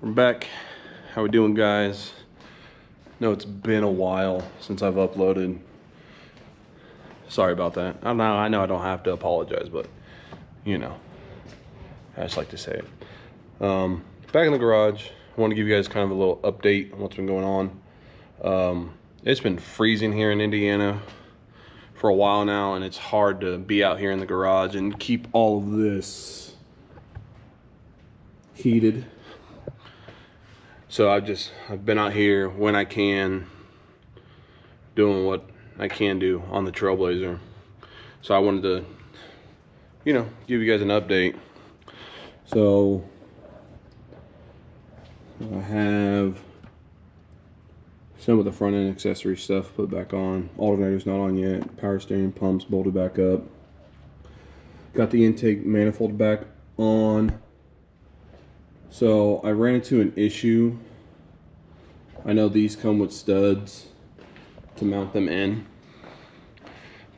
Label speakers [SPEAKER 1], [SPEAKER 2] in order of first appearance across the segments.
[SPEAKER 1] We're back. How we doing, guys? No, it's been a while since I've uploaded. Sorry about that. I know I don't have to apologize, but you know, I just like to say it. Back in the garage. I want to give you guys kind of a little update on what's been going on. It's been freezing here in Indiana for a while now, and it's hard to be out here in the garage and keep all of this heated. So I've been out here when I can, doing what I can do on the Trailblazer. So I wanted to, give you guys an update. So I have some of the front end accessory stuff put back on. Alternator's not on yet. Power steering pumps bolted back up. Got the intake manifold back on. So I ran into an issue. I know these come with studs to mount them in,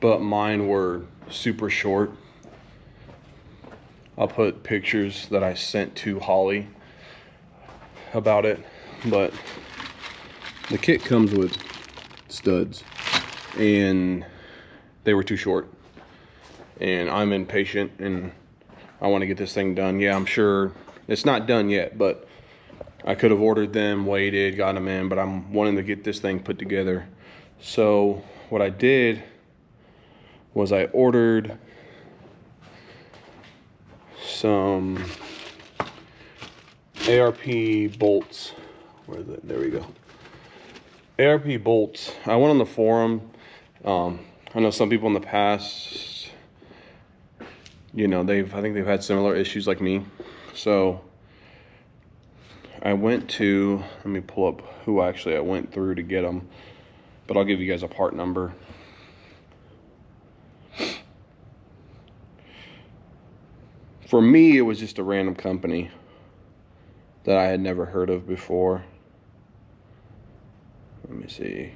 [SPEAKER 1] but mine were super short. I'll put pictures that I sent to Holly about it, but the kit comes with studs and they were too short, and I'm impatient and I want to get this thing done. Yeah, I'm sure it's not done yet, but I could have ordered them, waited, got them in, but I'm wanting to get this thing put together. So what I did was I ordered some ARP bolts. Where is it? There we go. ARP bolts. I went on the forum. I know some people in the past, I think they've had similar issues like me. So I went to, let me pull up who actually I went through to get them, but I'll give you guys a part number. For me, it was just a random company that I had never heard of before. Let me see.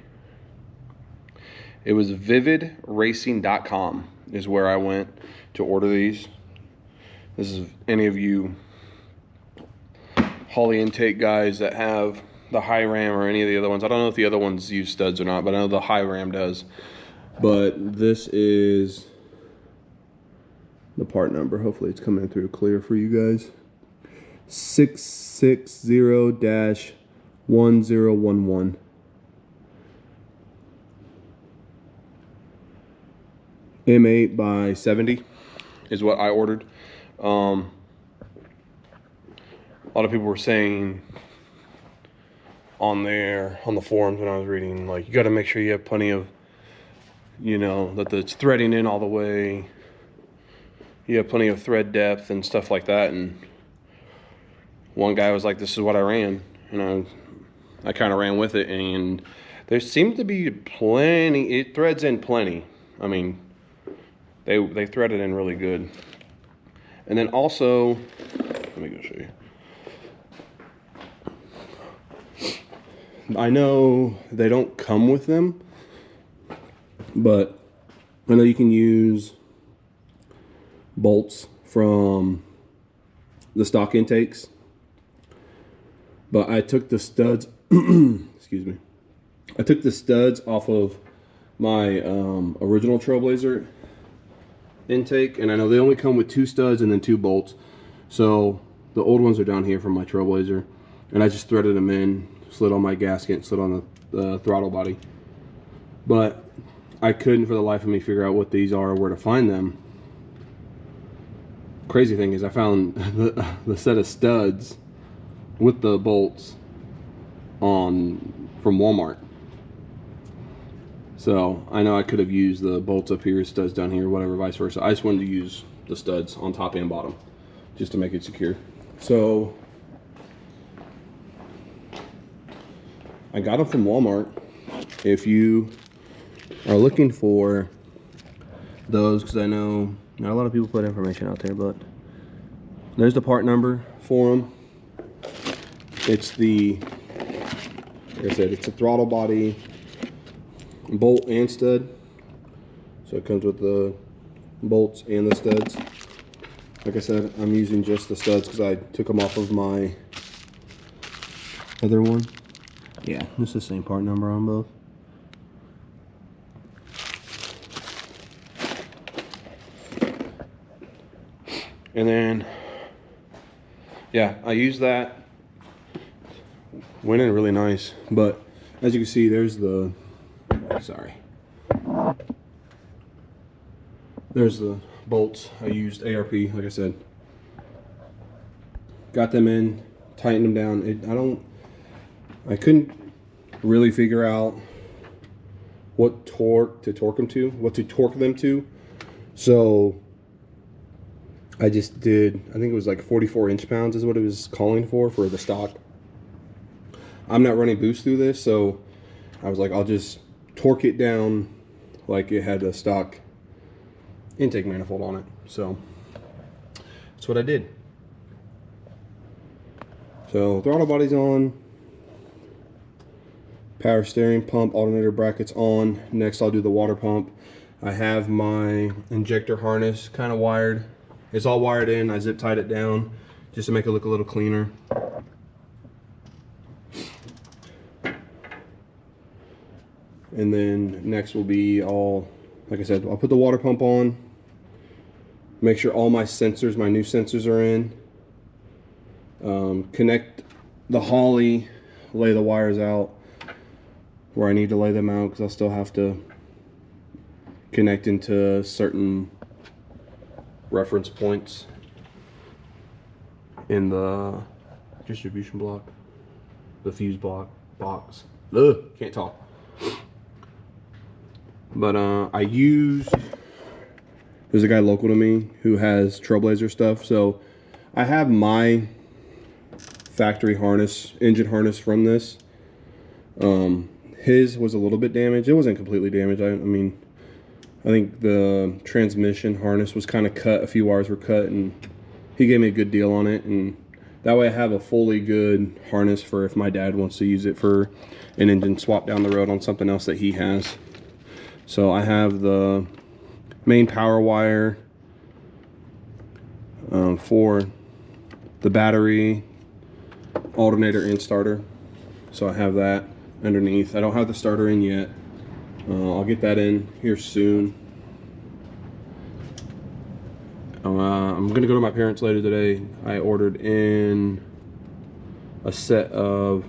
[SPEAKER 1] It was vividracing.com is where I went to order these. This is any of you Holly intake guys that have the high ram or any of the other ones. I don't know if the other ones use studs or not, but I know the high ram does. But this is the part number. Hopefully it's coming through clear for you guys. 660-1011. M8 by 70 is what I ordered. A lot of people were saying on the forums when I was reading, like, you got to make sure you have plenty of, that it's threading in all the way. You have plenty of thread depth and stuff like that. And one guy was like, this is what I ran. I kind of ran with it, and there seemed to be plenty. It threads in plenty. I mean, they threaded in really good. And then also, let me go show you. I know they don't come with them, but I know you can use bolts from the stock intakes. But I took the studs, excuse me. I took the studs off of my original Trailblazer intake, and I know they only come with 2 studs and then 2 bolts. So the old ones are down here from my Trailblazer, and I just threaded them in, slid on my gasket, slid on the throttle body. But I couldn't for the life of me figure out what these are or where to find them. Crazy thing is I found the set of studs with the bolts from Walmart. So I know I could have used the bolts up here, studs down here, whatever, vice versa. I just wanted to use the studs on top and bottom just to make it secure. So I got them from Walmart. If you are looking for those, because I know not a lot of people put information out there, but there's the part number for them. It's like I said, it's a throttle body, bolt and stud. So it comes with the bolts and the studs. Like I said, I'm using just the studs because I took them off of my other one. Yeah, it's the same part number on both. And then, yeah, I use that. Went in really nice, but as you can see, there's the, sorry. There's the bolts. I used ARP, like I said. Got them in, tightened them down. I couldn't really figure out what torque to torque them to. So I just did, I think it was like 44 inch-pounds is what it was calling for the stock. I'm not running boost through this, so I was like, I'll just torque it down like it had a stock intake manifold on it. So that's what I did. So throttle body's on, power steering, pump, alternator brackets on. Next I'll do the water pump. I have my injector harness kind of wired. It's all wired in. I zip tied it down just to make it look a little cleaner. And then next will be all, like I said, I'll put the water pump on, make sure all my sensors, my new sensors are in, connect the Holley, lay the wires out where I need to lay them out, because I'll still have to connect into certain reference points in the distribution block, the fuse box. Ugh, can't talk. But there's a guy local to me who has Trailblazer stuff, so I have my factory harness, engine harness from this. His was a little bit damaged. It wasn't completely damaged. I mean, I think the transmission harness was kind of cut. A few wires were cut, and he gave me a good deal on it. And that way I have a fully good harness for if my dad wants to use it for an engine swap down the road on something else that he has. So I have the main power wire for the battery, alternator, and starter. So I have that underneath. I don't have the starter in yet. I'll get that in here soon. I'm gonna go to my parents later today. I ordered in a set of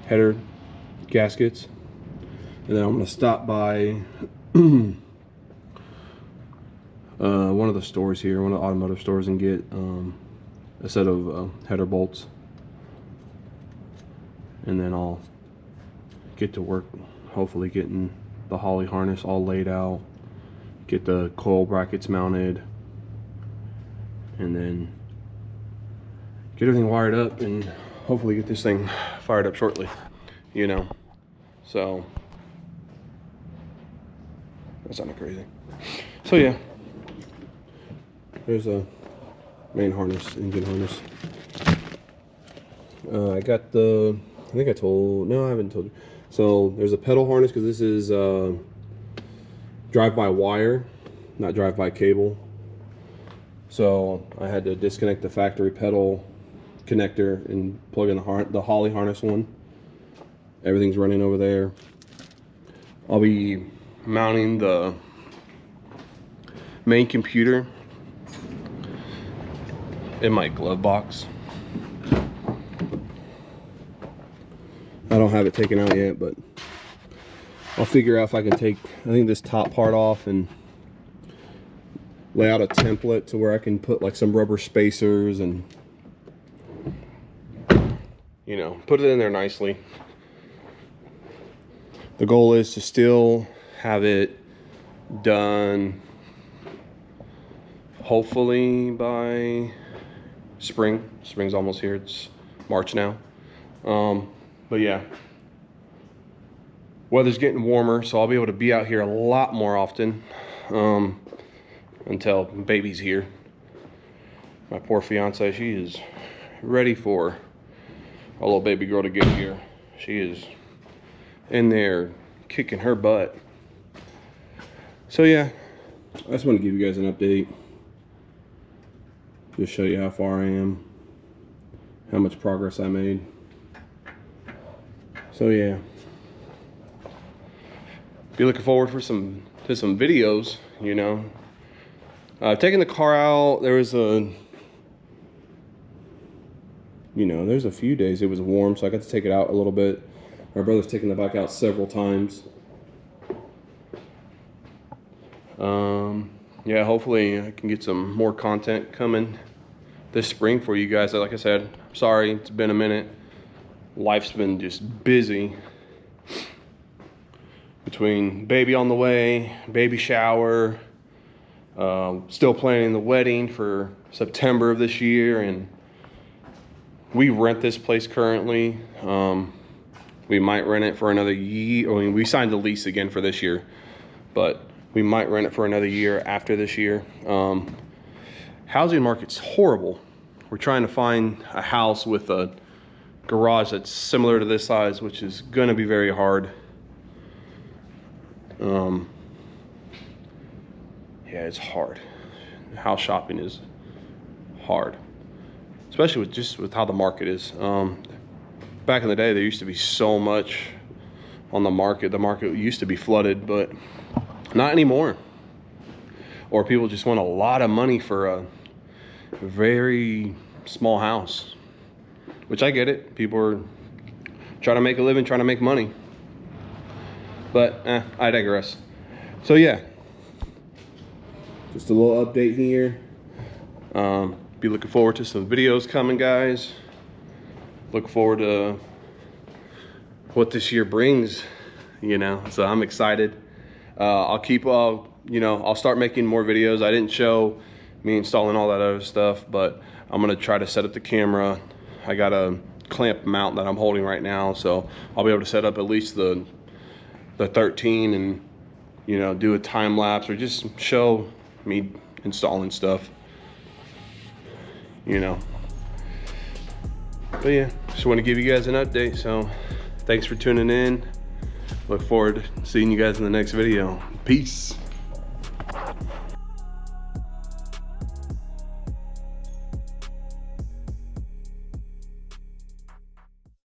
[SPEAKER 1] header gaskets, and then I'm gonna stop by one of the stores here, one of the automotive stores, and get a set of header bolts, and then I'll get to work, hopefully getting the Holley harness all laid out, get the coil brackets mounted, and then get everything wired up, and hopefully get this thing fired up shortly, you know. So that sounded crazy. So yeah, there's a main harness, engine harness. I got the, I think I told, no, I haven't told you. So there's a pedal harness, because this is drive-by wire, not drive-by cable. So I had to disconnect the factory pedal connector and plug in the Holley harness one. Everything's running over there. I'll be mounting the main computer in my glove box. I don't have it taken out yet, but I'll figure out if I can take, I think, this top part off and lay out a template to where I can put like some rubber spacers and, you know, put it in there nicely. The goal is to still have it done hopefully by spring. Spring's almost here. It's March now. But yeah, weather's getting warmer, so I'll be able to be out here a lot more often until baby's here. My poor fiance, she is ready for a little baby girl to get here. She is in there kicking her butt. So yeah, I just want to give you guys an update, just show you how far I am how much progress I made. So yeah, be looking forward to some videos, you know. Taking the car out, there was there's a few days it was warm, so I got to take it out a little bit. My brother's taken the bike out several times. Yeah, hopefully I can get some more content coming this spring for you guys. Like I said, sorry, it's been a minute. Life's been just busy. Between baby on the way, baby shower, still planning the wedding for September of this year, and we rent this place currently. We might rent it for another year. I mean, we signed the lease again for this year, but we might rent it for another year after this year. Housing market's horrible. We're trying to find a house with a garage that's similar to this size, which is gonna be very hard. Yeah, it's hard. House shopping is hard, especially with how the market is. Back in the day, there used to be so much on the market. The market used to be flooded, but not anymore. Or people just want a lot of money for a very small house, which I get it. People are trying to make a living, trying to make money. But I digress. So yeah, just a little update here. Be looking forward to some videos coming, guys. Look forward to what this year brings, you know. So I'm excited. I'll keep, I'll start making more videos. I didn't show me installing all that other stuff, but I'm gonna try to set up the camera. I got a clamp mount that I'm holding right now, so I'll be able to set up at least the 13 and, you know, do a time lapse or just show me installing stuff, you know. But yeah, just want to give you guys an update. So thanks for tuning in. Look forward to seeing you guys in the next video. Peace.